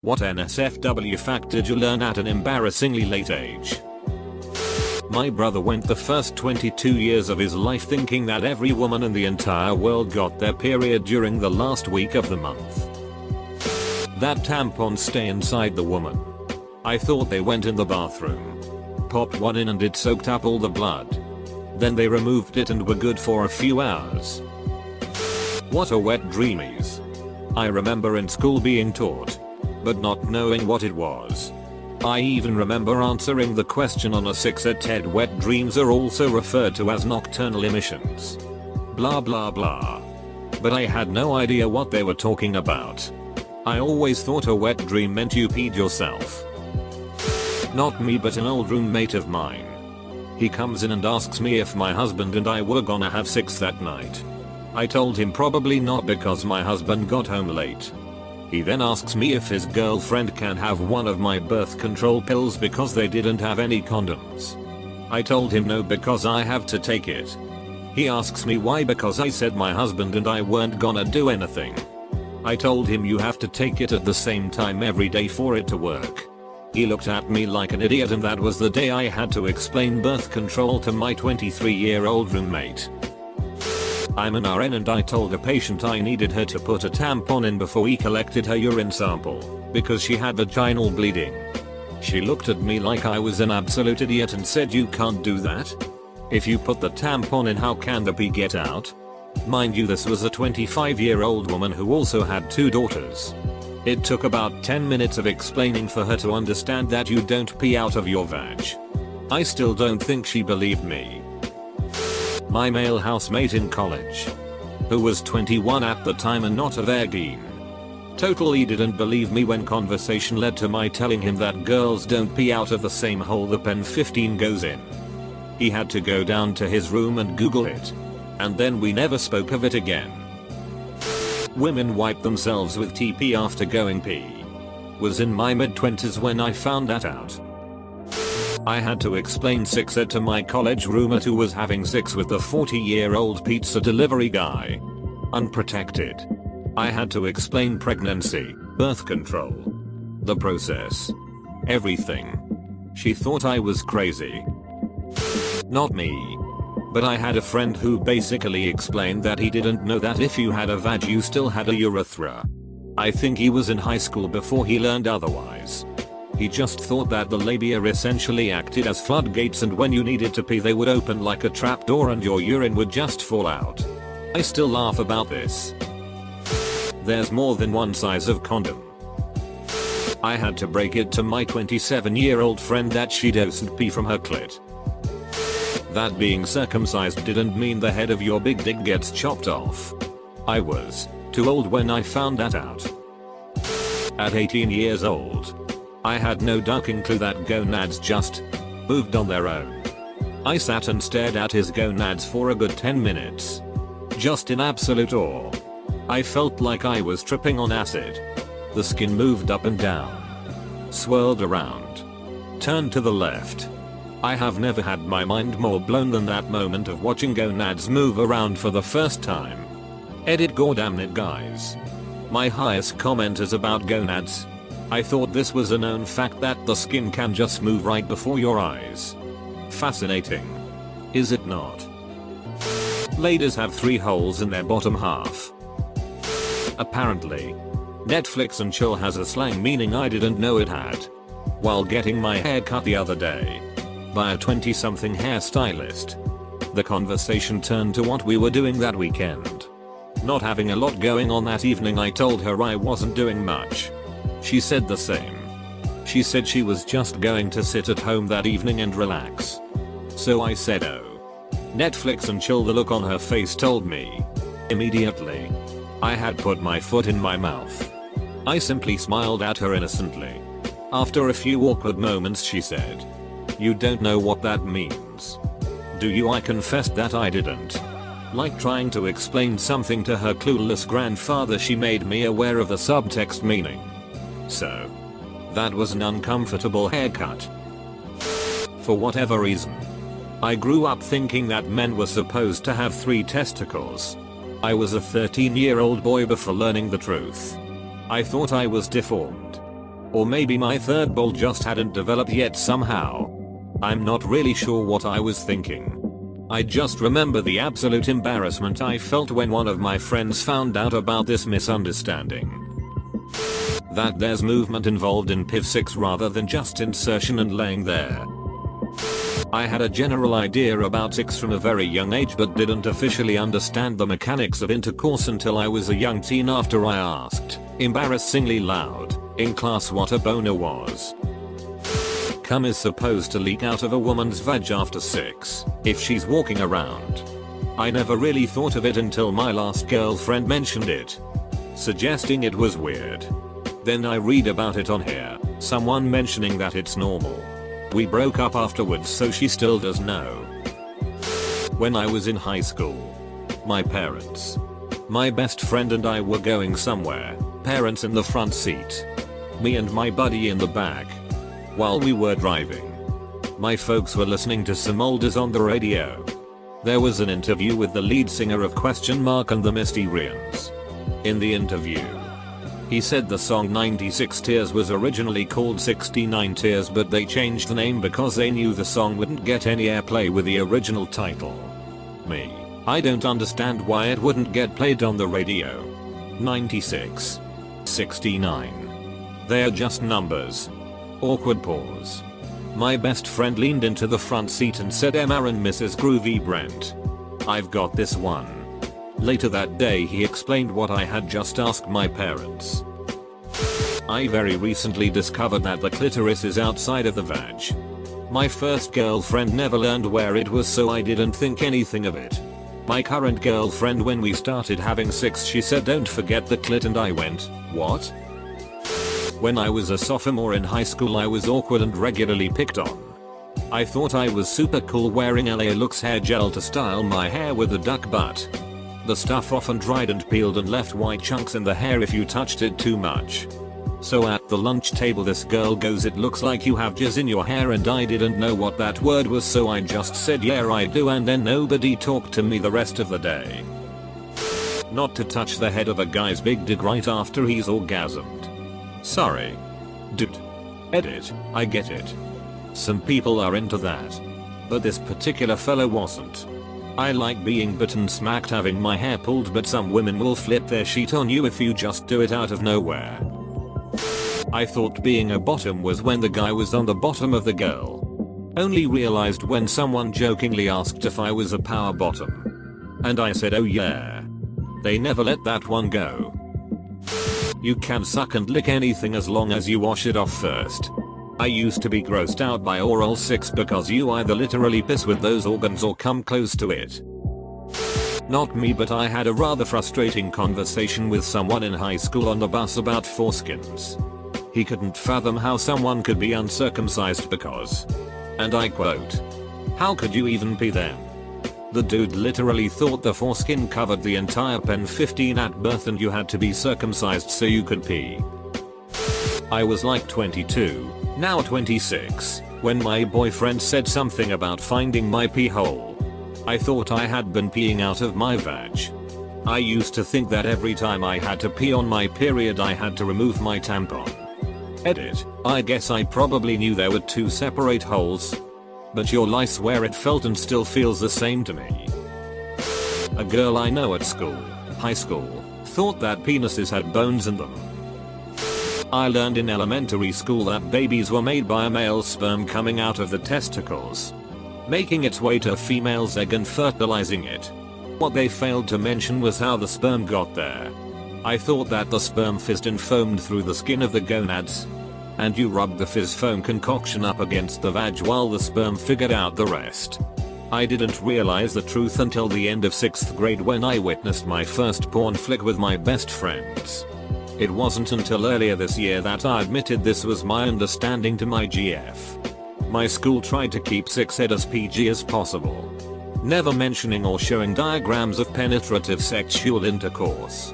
What NSFW fact did you learn at an embarrassingly late age? My brother went the first 22 years of his life thinking that every woman in the entire world got their period during the last week of the month. That tampons stay inside the woman. I thought they went in the bathroom, popped one in and it soaked up all the blood. Then they removed it and were good for a few hours. What a wet dream is. I remember in school being taught, but not knowing what it was. I even remember answering the question on a 6 at TED. Wet dreams are also referred to as nocturnal emissions. Blah blah blah. But I had no idea what they were talking about. I always thought a wet dream meant you peed yourself. Not me, but an old roommate of mine. He comes in and asks me if my husband and I were gonna have sex that night. I told him probably not because my husband got home late. He then asks me if his girlfriend can have one of my birth control pills because they didn't have any condoms. I told him no because I have to take it. He asks me why because I said my husband and I weren't gonna do anything. I told him you have to take it at the same time every day for it to work. He looked at me like an idiot, and that was the day I had to explain birth control to my 23-year-old roommate. I'm an RN and I told a patient I needed her to put a tampon in before we collected her urine sample because she had vaginal bleeding. She looked at me like I was an absolute idiot and said, "You can't do that. If you put the tampon in, how can the pee get out?" Mind you, this was a 25-year-old woman who also had 2 daughters. It took about 10 minutes of explaining for her to understand that you don't pee out of your vag. I still don't think she believed me. My male housemate in college, who was 21 at the time and not a virgin, totally didn't believe me when conversation led to my telling him that girls don't pee out of the same hole the pen 15 goes in. He had to go down to his room and Google it. And then we never spoke of it again. Women wipe themselves with TP after going pee. Was in my mid-20s when I found that out. I had to explain sex ed to my college roommate who was having sex with the 40-year-old pizza delivery guy. Unprotected. I had to explain pregnancy, birth control, the process, everything. She thought I was crazy. Not me. But I had a friend who basically explained that he didn't know that if you had a vag you still had a urethra. I think he was in high school before he learned otherwise. He just thought that the labia essentially acted as floodgates, and when you needed to pee they would open like a trapdoor and your urine would just fall out. I still laugh about this. There's more than one size of condom. I had to break it to my 27-year-old friend that she doesn't pee from her clit. That being circumcised didn't mean the head of your big dick gets chopped off. I was too old when I found that out. At 18 years old, I had no ducking clue that gonads just moved on their own. I sat and stared at his gonads for a good 10 minutes. Just in absolute awe. I felt like I was tripping on acid. The skin moved up and down, swirled around, turned to the left. I have never had my mind more blown than that moment of watching gonads move around for the first time. Edit goddammit guys. My highest comment is about gonads. I thought this was a known fact that the skin can just move right before your eyes. Fascinating. Is it not? Ladies have 3 holes in their bottom half. Apparently. Netflix and chill has a slang meaning I didn't know it had. While getting my hair cut the other day by a 20-something hairstylist, the conversation turned to what we were doing that weekend. Not having a lot going on that evening, I told her I wasn't doing much. She said the same. She said she was just going to sit at home that evening and relax. So I said, "Oh, Netflix and chill." The look on her face told me immediately I had put my foot in my mouth. I simply smiled at her innocently. After a few awkward moments she said, "You don't know what that means, do you?" I confessed that I didn't. Like trying to explain something to her clueless grandfather, she made me aware of the subtext meaning. So, that was an uncomfortable haircut. For whatever reason, I grew up thinking that men were supposed to have 3 testicles. I was a 13-year-old boy before learning the truth. I thought I was deformed. Or maybe my third ball just hadn't developed yet somehow. I'm not really sure what I was thinking. I just remember the absolute embarrassment I felt when one of my friends found out about this misunderstanding. That there's movement involved in PIV6 rather than just insertion and laying there. I had a general idea about sex from a very young age but didn't officially understand the mechanics of intercourse until I was a young teen after I asked, embarrassingly loud, in class what a boner was. Cum is supposed to leak out of a woman's vag after sex, if she's walking around. I never really thought of it until my last girlfriend mentioned it, suggesting it was weird. Then I read about it on here, someone mentioning that it's normal. We broke up afterwards so she still does know. When I was in high school, my parents, my best friend and I were going somewhere, parents in the front seat, me and my buddy in the back. While we were driving, my folks were listening to some oldies on the radio. There was an interview with the lead singer of and the Mysterians. In the interview, he said the song 96 Tears was originally called 69 Tears but they changed the name because they knew the song wouldn't get any airplay with the original title. Me, I don't understand why it wouldn't get played on the radio. 96. 69. They are just numbers. Awkward pause. My best friend leaned into the front seat and said Emma and Mrs. Groovy Brent. I've got this one. Later that day he explained what I had just asked my parents. I very recently discovered that the clitoris is outside of the vag. My first girlfriend never learned where it was so I didn't think anything of it. My current girlfriend, when we started having sex, she said don't forget the clit and I went, what? When I was a sophomore in high school I was awkward and regularly picked on. I thought I was super cool wearing LA Looks hair gel to style my hair with a duck butt. The stuff often dried and peeled and left white chunks in the hair if you touched it too much. So at the lunch table this girl goes, it looks like you have jizz in your hair, and I didn't know what that word was so I just said yeah I do, and then nobody talked to me the rest of the day. Not to touch the head of a guy's big dick right after he's orgasmed. Sorry. Dude. Edit, I get it. Some people are into that. But this particular fellow wasn't. I like being bitten, smacked, having my hair pulled, but some women will flip their sheet on you if you just do it out of nowhere. I thought being a bottom was when the guy was on the bottom of the girl. Only realized when someone jokingly asked if I was a power bottom. And I said oh yeah. They never let that one go. You can suck and lick anything as long as you wash it off first. I used to be grossed out by oral sex because you either literally piss with those organs or come close to it. Not me, but I had a rather frustrating conversation with someone in high school on the bus about foreskins. He couldn't fathom how someone could be uncircumcised because, and I quote, how could you even pee them? The dude literally thought the foreskin covered the entire pen 15 at birth and you had to be circumcised so you could pee. I was like 22, now 26, when my boyfriend said something about finding my pee hole. I thought I had been peeing out of my vag. I used to think that every time I had to pee on my period I had to remove my tampon. Edit, I guess I probably knew there were two separate holes. But your lie, swear it felt and still feels the same to me. A girl I know at school, high school, thought that penises had bones in them. I learned in elementary school that babies were made by a male sperm coming out of the testicles, making its way to a female's egg and fertilizing it. What they failed to mention was how the sperm got there. I thought that the sperm fizzed and foamed through the skin of the gonads, and you rubbed the fizz foam concoction up against the vag while the sperm figured out the rest. I didn't realize the truth until the end of 6th grade when I witnessed my first porn flick with my best friends. It wasn't until earlier this year that I admitted this was my understanding to my GF. My school tried to keep sex ed as PG as possible, never mentioning or showing diagrams of penetrative sexual intercourse.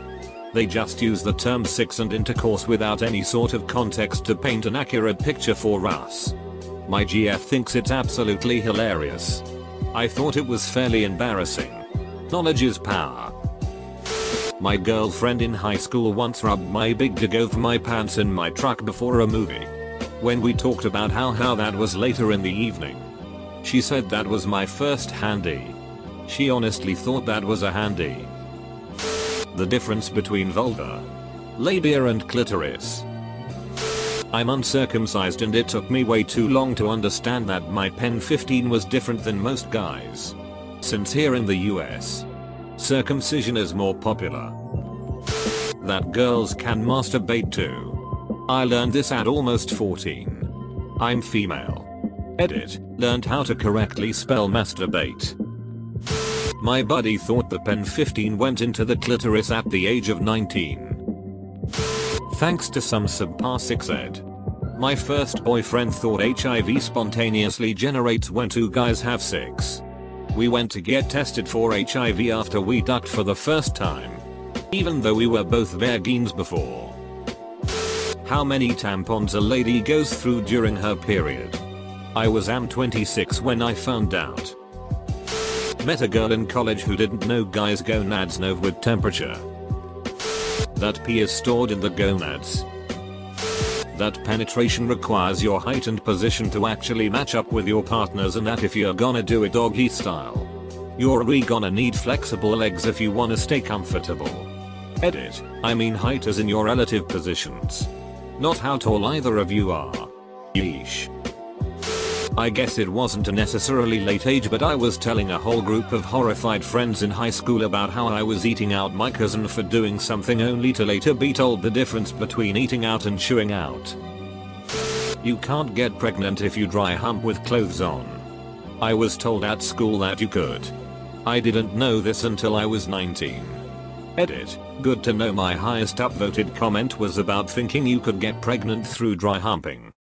They just use the term sex and intercourse without any sort of context to paint an accurate picture for us. My GF thinks it's absolutely hilarious. I thought it was fairly embarrassing. Knowledge is power. My girlfriend in high school once rubbed my big dig over my pants in my truck before a movie. When we talked about how that was later in the evening, she said that was my first handy. She honestly thought that was a handy. The difference between vulva, labia and clitoris. I'm uncircumcised and it took me way too long to understand that my pen 15 was different than most guys. Since here in the US, circumcision is more popular. That girls can masturbate too. I learned this at almost 14. I'm female. Edit, learned how to correctly spell masturbate. My buddy thought the pen 15 went into the clitoris at the age of 19. Thanks to some subpar sex ed. My first boyfriend thought HIV spontaneously generates when two guys have sex. We went to get tested for HIV after we ducked for the first time, even though we were both virgins before. How many tampons a lady goes through during her period? I was 26 when I found out. Met a girl in college who didn't know guys' gonads know with temperature. That pee is stored in the gonads. That penetration requires your height and position to actually match up with your partners, and that if you're gonna do it doggy style, you're really gonna need flexible legs if you wanna stay comfortable. Edit, I mean height as in your relative positions, not how tall either of you are. Yeesh. I guess it wasn't a necessarily late age, but I was telling a whole group of horrified friends in high school about how I was eating out my cousin for doing something, only to later be told the difference between eating out and chewing out. You can't get pregnant if you dry hump with clothes on. I was told at school that you could. I didn't know this until I was 19. Edit, good to know. My highest upvoted comment was about thinking you could get pregnant through dry humping.